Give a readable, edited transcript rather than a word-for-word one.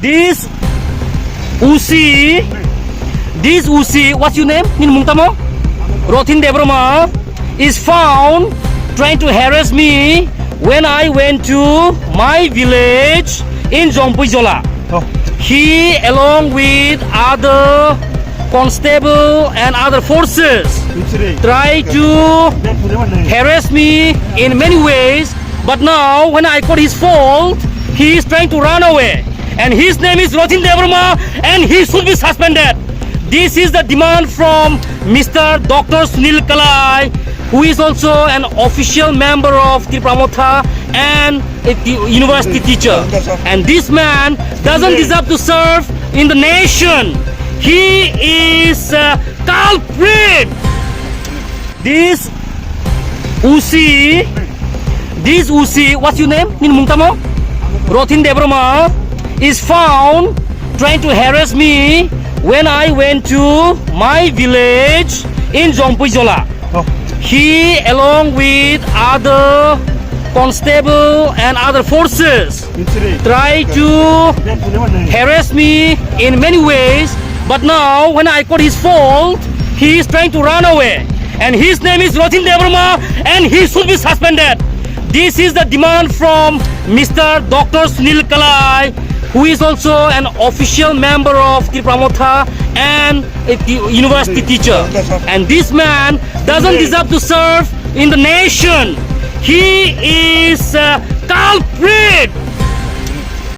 This OC, what's your name? Ninmungtamo? Rathindra D is found trying to harass me when I went to my village in Jampuijala. He, along with other constable and other forces, try to harass me in many ways. But now, when I caught his fault, he is trying to run away. And his name is Rathindra D, and he should be suspended. This is the demand from Mr. Dr Sunil Kalai, who is also an official member of Tripramotha and a university teacher. And this man doesn't deserve to serve in the nation. He is a culprit. This OC, what's your name? Ninmungtamo? Rathindra D is found trying to harass me when I went to my village in Jampuijala. He, along with other constable and other forces, try to harass me in many ways. But now, when I caught his fault, he is trying to run away. And his name is Rathindra D, and he should be suspended. This is the demand from Mr. Dr Sunil Kalai, who is also an official member of Tripramotha and a university teacher. And this man doesn't deserve to serve in the nation. He is a culprit.